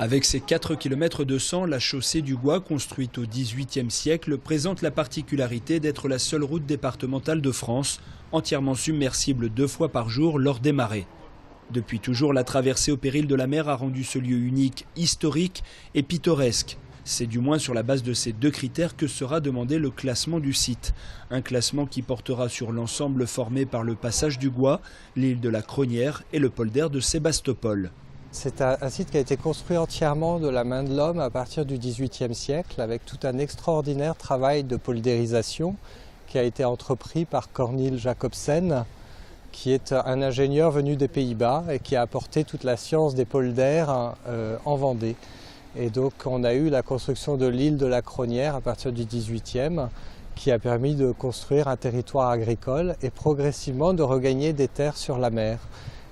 Avec ses 4 km de sang, la chaussée du Gois, construite au XVIIIe siècle, présente la particularité d'être la seule route départementale de France, entièrement submersible 2 fois par jour lors des marées. Depuis toujours, la traversée au péril de la mer a rendu ce lieu unique, historique et pittoresque. C'est du moins sur la base de ces 2 critères que sera demandé le classement du site. Un classement qui portera sur l'ensemble formé par le passage du Gois, l'île de la Cronière et le polder de Sébastopol. C'est un site qui a été construit entièrement de la main de l'homme à partir du XVIIIe siècle, avec tout un extraordinaire travail de poldérisation qui a été entrepris par Cornil Jacobsen, qui est un ingénieur venu des Pays-Bas et qui a apporté toute la science des polders en Vendée. Et donc on a eu la construction de l'île de la Cronière à partir du XVIIIe, qui a permis de construire un territoire agricole et progressivement de regagner des terres sur la mer.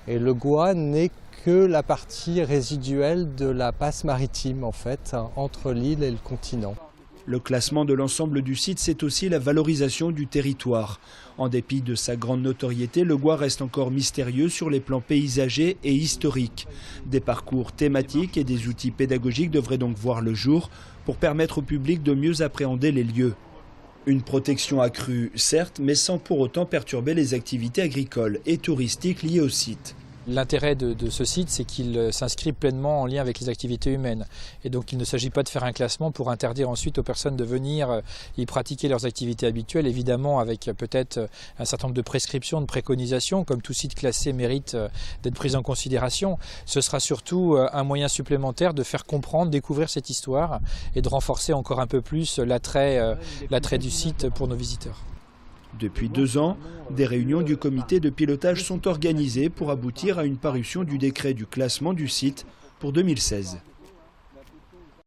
Et le Gois n'est que la partie résiduelle de la passe maritime en fait, entre l'île et le continent. Le classement de l'ensemble du site, c'est aussi la valorisation du territoire. En dépit de sa grande notoriété, le Gois reste encore mystérieux sur les plans paysagers et historiques. Des parcours thématiques et des outils pédagogiques devraient donc voir le jour pour permettre au public de mieux appréhender les lieux. Une protection accrue, certes, mais sans pour autant perturber les activités agricoles et touristiques liées au site. L'intérêt de ce site, c'est qu'il s'inscrit pleinement en lien avec les activités humaines. Et donc il ne s'agit pas de faire un classement pour interdire ensuite aux personnes de venir y pratiquer leurs activités habituelles, évidemment avec peut-être un certain nombre de prescriptions, de préconisations, comme tout site classé mérite d'être pris en considération. Ce sera surtout un moyen supplémentaire de faire comprendre, découvrir cette histoire et de renforcer encore un peu plus l'attrait du site pour nos visiteurs. Depuis 2 ans, des réunions du comité de pilotage sont organisées pour aboutir à une parution du décret du classement du site pour 2016.